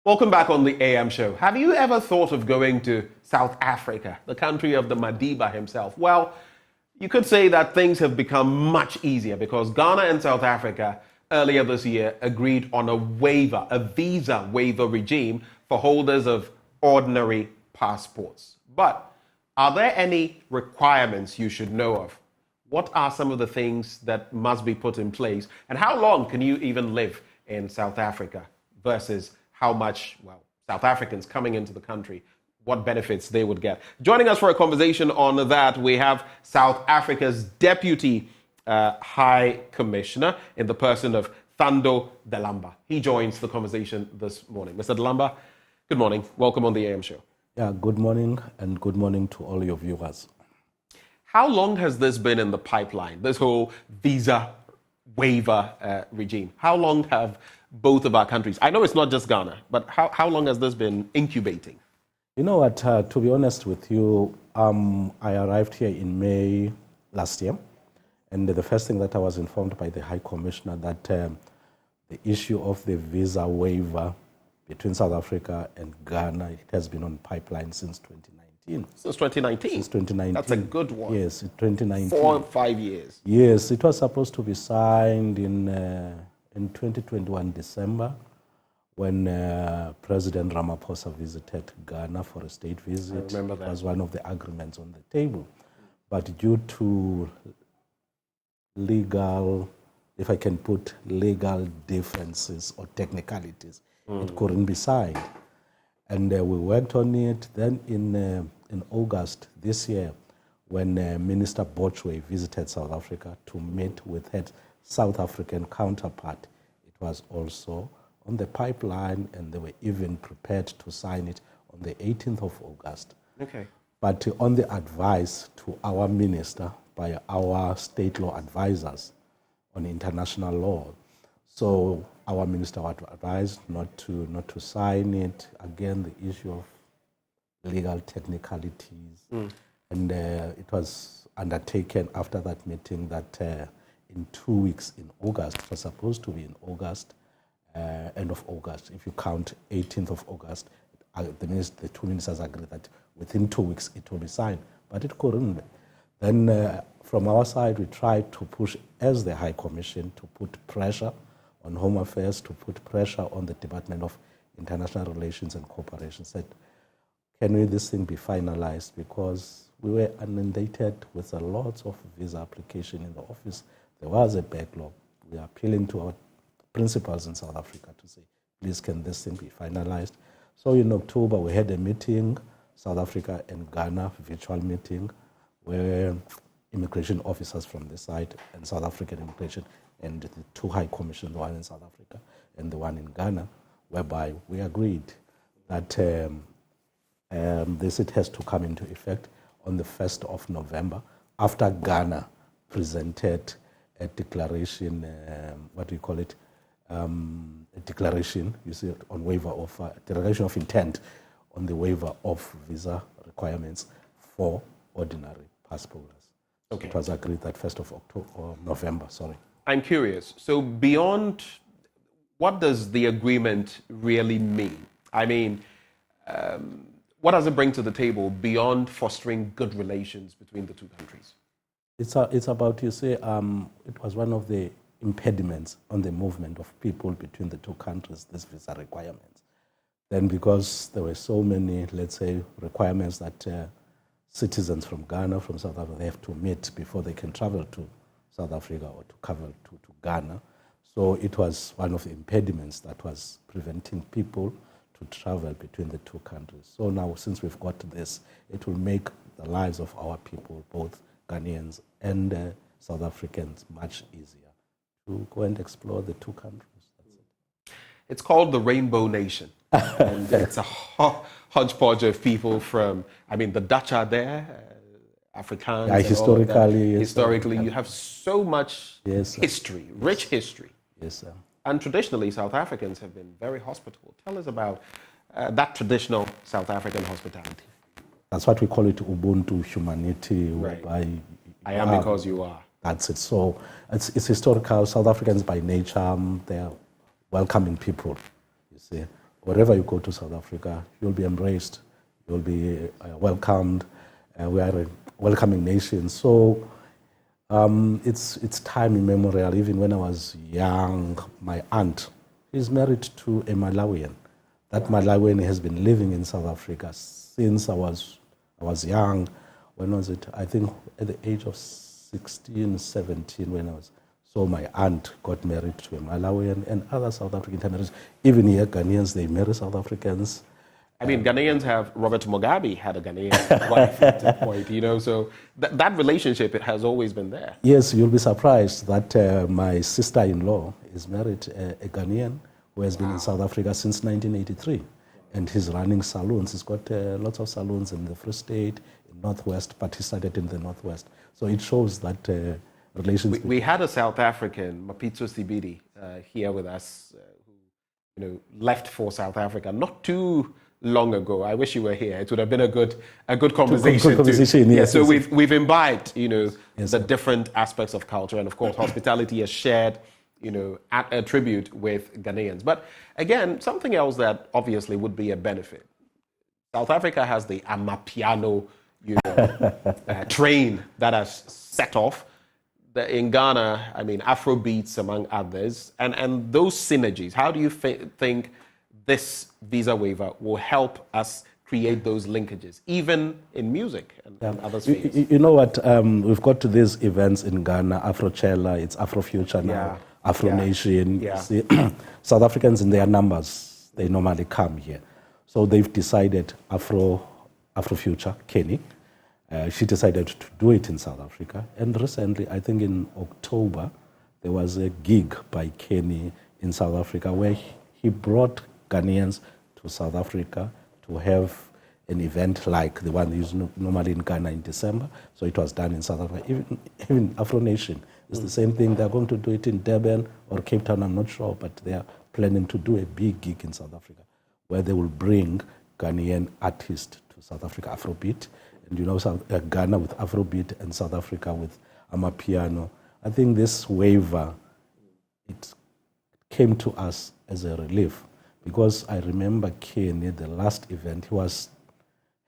Welcome back on the AM show. Have you ever thought of going to South Africa, the country of the Madiba himself? Well, you could say that things have become much easier because Ghana and South Africa earlier this year agreed on a visa waiver regime for holders of ordinary passports. But are there any requirements you should know of? What are some of the things that must be put in place? And how long can you even live in South Africa versus how much, South Africans coming into the country, what benefits they would get? Joining us for a conversation on that, we have South Africa's Deputy High Commissioner in the person of Thando Delamba. He joins the conversation this morning. Mr. Delamba, good morning. Welcome on the AM show. Yeah, good morning, and good morning to all your viewers. How long has this been in the pipeline, this whole visa waiver regime? How long have both of our countries, I know it's not just Ghana, but how long has this been incubating? You know what, to be honest with you, I arrived here in May last year, and the first thing that I was informed by the High Commissioner that the issue of the visa waiver between South Africa and Ghana, it has been on pipeline since 2019. Since 2019? Since 2019. That's a good one. Yes, 2019. 4 or 5 years. Yes, it was supposed to be signed in 2021 December when President Ramaphosa visited Ghana for a state visit. I remember that. It was one of the agreements on the table. But due to legal, if I can put legal differences or technicalities, it couldn't be signed. And we worked on it. Then in August this year, when Minister Bochwe visited South Africa to meet with her South African counterpart, it was also on the pipeline, and they were even prepared to sign it on the 18th of August. Okay. But on the advice to our minister by our state law advisors on international law, so our minister was advised not to sign it. Again, the issue of legal technicalities, and it was undertaken after that meeting that in 2 weeks in August, it was supposed to be in August, end of August. If you count 18th of August, the two ministers agreed that within 2 weeks it will be signed, but it couldn't be. Then from our side, we tried to push as the High Commission to put pressure on Home Affairs, to put pressure on the Department of International Relations and Cooperation, said, can this thing be finalized? Because we were inundated with a lot of visa application in the office. There was a backlog. We are appealing to our principals in South Africa to say, please, can this thing be finalized? So in October, we had a meeting, South Africa and Ghana, virtual meeting, where immigration officers from the side and South African immigration and the two High Commissions, the one in South Africa and the one in Ghana, whereby we agreed that this has to come into effect on the 1st of November after Ghana presented a declaration, what do you call it? A declaration, you see, on waiver of, declaration of intent on the waiver of visa requirements for ordinary passports. Okay. It was agreed that 1st of November, sorry. I'm curious. So beyond, what does the agreement really mean? I mean, what does it bring to the table beyond fostering good relations between the two countries? It's about, you say, it was one of the impediments on the movement of people between the two countries, this visa requirements. Then because there were so many, let's say, requirements that citizens from Ghana, from South Africa, they have to meet before they can travel to South Africa or to travel to Ghana. So it was one of the impediments that was preventing people to travel between the two countries. So now, since we've got this, it will make the lives of our people, both Ghanaians and South Africans, much easier to go and explore the two countries. That's it. It's called the Rainbow Nation. And it's a hodgepodge of people from, I mean, the Dutch are there, Afrikaans. Yeah, historically, you have so much history, rich history. Yes, sir. And traditionally, South Africans have been very hospitable. Tell us about that traditional South African hospitality. That's what we call it, Ubuntu, humanity. Right. Whereby I am because you are. That's it. So it's historical. South Africans by nature, they're welcoming people, you see. wherever you go to South Africa, you'll be embraced, you'll be welcomed. We are a welcoming nation. So it's time immemorial. Even when I was young, my aunt is married to a Malawian. That Malawian has been living in South Africa since I was young. When was it? I think at the age of 16, 17 when I was. So my aunt got married to a Malawian and other South African marriages. Even here, Ghanaians, they marry South Africans. I mean, Ghanaians have, Robert Mugabe had a Ghanaian wife at that point, you know, so that relationship, it has always been there. Yes, you'll be surprised that my sister-in-law is married a Ghanaian who has been in South Africa since 1983. And he's running salons. He's got lots of salons in the Free State, in Northwest, but he started in the Northwest. So it shows that relations. We had a South African, Mapitso Sibidi, here with us, who left for South Africa not too long ago. I wish you were here. It would have been a good conversation. Good conversation, yes. So we've imbibed, Yes, the sir. different aspects of culture, and of course, hospitality is shared, a tribute with Ghanaians. But again, something else that obviously would be a benefit. South Africa has the Amapiano, train that has set off. In Ghana, I mean, Afrobeats among others, and those synergies. How do you think this visa waiver will help us create those linkages, even in music and other spheres? You know what? We've got to these events in Ghana, Afrochella, it's Afrofuture now, Afro Nation. Yeah. See, South Africans in their numbers, they normally come here. So they've decided Afrofuture, Kenny, she decided to do it in South Africa. And recently, I think in October, there was a gig by Kenny in South Africa where he brought Ghanaians to South Africa to have an event like the one used normally in Ghana in December. So it was done in South Africa. Even Afro Nation is the same thing. They're going to do it in Durban or Cape Town, I'm not sure, but they are planning to do a big gig in South Africa where they will bring Ghanaian artists to South Africa, Afrobeat. And Ghana with Afrobeat and South Africa with Amapiano. I think this waiver, it came to us as a relief because I remember Kenny, the last event, he was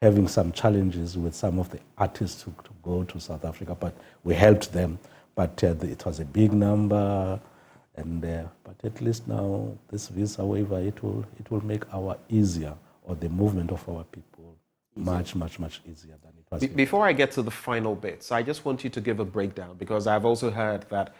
having some challenges with some of the artists to go to South Africa, but we helped them. But it was a big number, and but at least now this visa waiver, it will make our easier, or the movement of our people much easier than it was. Before I get to the final bits, I just want you to give a breakdown, because I've also heard that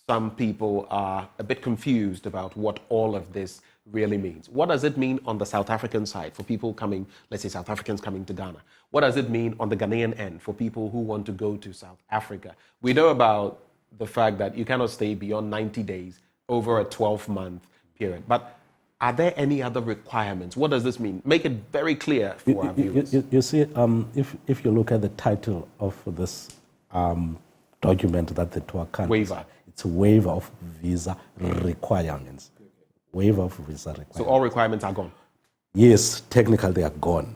some people are a bit confused about what all of this really means. What does it mean on the South African side for people coming, let's say South Africans coming to Ghana? What does it mean on the Ghanaian end for people who want to go to South Africa? We know about the fact that you cannot stay beyond 90 days over a 12-month period. But are there any other requirements? What does this mean? Make it very clear for our viewers. You see, if you look at the title of this document that the two countries, Waiver. it's a waiver of visa requirements. Waiver of visa requirements. So all requirements are gone? Yes, technically they are gone.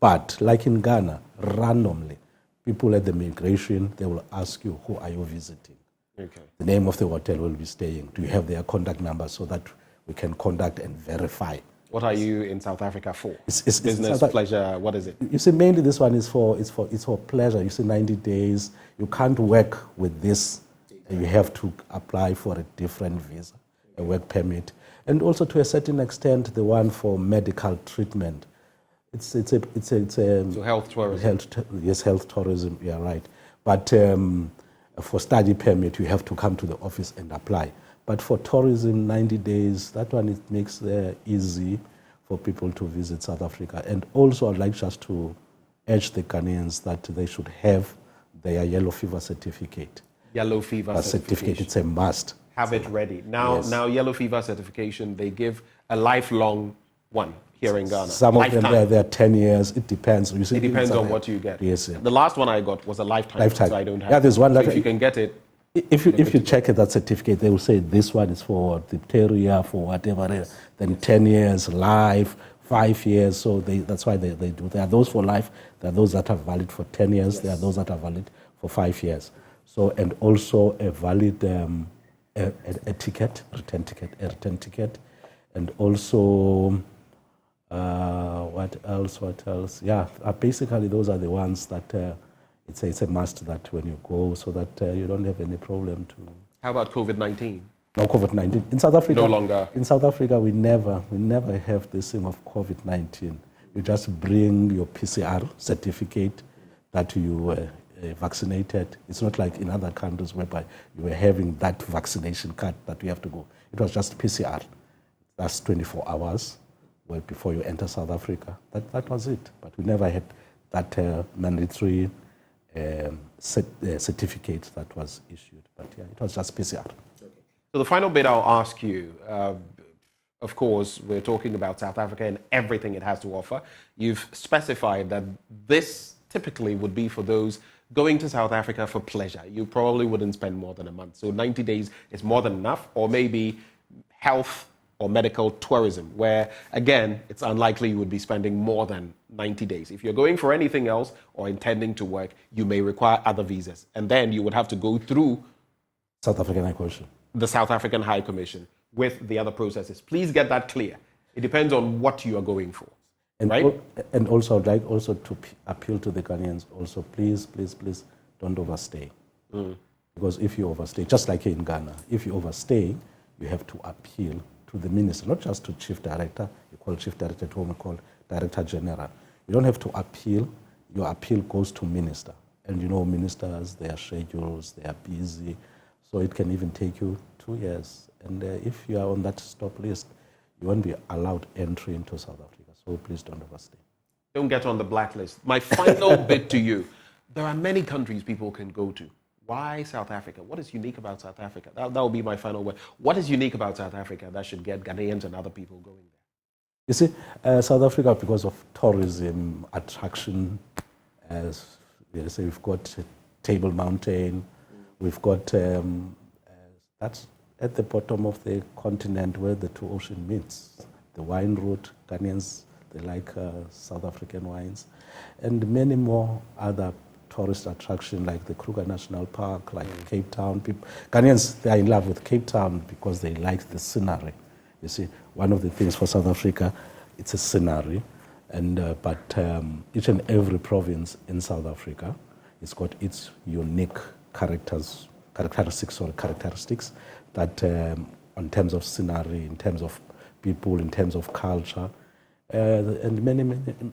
But like in Ghana, randomly, people at the migration, they will ask you, who are you visiting? Okay. The name of the hotel will be staying. Do you have their contact number so that we can contact and verify? What are you in South Africa for? It's Business, pleasure, what is it? You see, mainly this one is for pleasure. You see, 90 days. You can't work with this. You have to apply for a different visa, a work permit, and also to a certain extent, the one for medical treatment. It's a So health tourism. Health tourism. Yeah, right. But for study permit, you have to come to the office and apply. But for tourism, 90 days, that one, it makes it easy for people to visit South Africa. And also, I'd like just to urge the Ghanaians that they should have their yellow fever certificate. Yellow fever certification. It's a must. Have it ready. Now, Yes. now yellow fever certification, they give a lifelong one here in Ghana. Some of Lifetime. them, they're 10 years. It depends. You see, It depends on what you get. Yes, yeah. The last one I got was a lifetime. Lifetime. So I don't have. Yeah, there's one So that if you can get it. If you check that certificate, they will say this one is for diphtheria, for whatever, then 10 years, life, 5 years. So that's why they do. There are those for life, there are those that are valid for 10 years, yes. There are those that are valid for 5 years. So, and also a valid a ticket, a return ticket, and also What else? Yeah, basically those are the ones that it's a must that when you go, so that you don't have any problem to. How about COVID-19? No, COVID-19 in South Africa. No longer. In South Africa, we never have this thing of COVID-19. You just bring your PCR certificate that you were vaccinated. It's not like in other countries whereby you were having that vaccination card that you have to go. It was just PCR. That's 24 hours before you enter South Africa. That was it. But we never had that mandatory certificate that was issued. But yeah, it was just PCR. So the final bit I'll ask you, of course, we're talking about South Africa and everything it has to offer. You've specified that this typically would be for those going to South Africa for pleasure. You probably wouldn't spend more than a month. So 90 days is more than enough, or maybe health or medical tourism, where, again, it's unlikely you would be spending more than 90 days. If you're going for anything else or intending to work, you may require other visas. And then you would have to go through South African High Commission. The South African High Commission with the other processes. Please get that clear. It depends on what you are going for. And, right? And also, I'd like also to appeal to the Ghanaians also, please don't overstay. Because if you overstay, just like in Ghana, if you overstay, you have to appeal to the minister, not just to chief director. You call chief director to whom you call director general. You don't have to appeal. Your appeal goes to minister. And you know, ministers, their schedules, they are busy. So it can even take you 2 years. And if you are on that stop list, you won't be allowed entry into South Africa. So please don't overstay. Don't get on the blacklist. My final bit to you. There are many countries people can go to. Why South Africa? What is unique about South Africa? That will be my final word. What is unique about South Africa that should get Ghanaians and other people going there? You see, South Africa, because of tourism, attraction, as they say, we've got Table Mountain, we've got, that's at the bottom of the continent where the two oceans meet. The wine route, Ghanaians, they like South African wines, and many more other tourist attraction like the Kruger National Park, like Cape Town. Ghanaians, they are in love with Cape Town because they like the scenery. You see, one of the things for South Africa, it's a scenery, and but each and every province in South Africa, it's got its unique characteristics that in terms of scenery, in terms of people, in terms of culture, and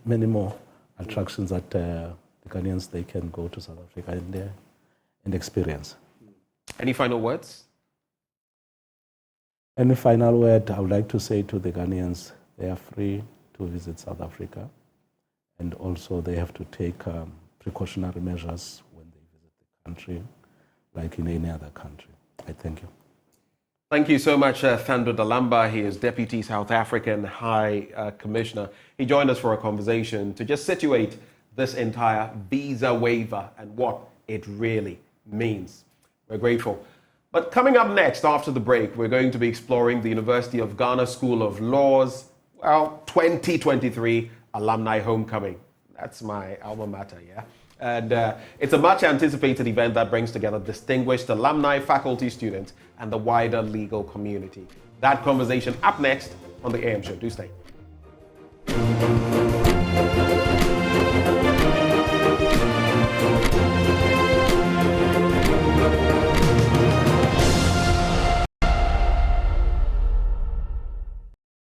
many more attractions that the Ghanaians, they can go to South Africa and experience. Any final words? Any final word I would like to say to the Ghanaians, they are free to visit South Africa, and also they have to take precautionary measures when they visit the country, like in any other country. I thank you. Thank you so much, Thando Dalamba. He is Deputy South African High Commissioner. He joined us for a conversation to just situate this entire visa waiver and what it really means. We're grateful. But coming up next, after the break, we're going to be exploring the University of Ghana School of Law's, 2023 Alumni Homecoming. That's my alma mater, yeah? And it's a much anticipated event that brings together distinguished alumni, faculty, students, and the wider legal community. That conversation up next on the AM Show. Do stay.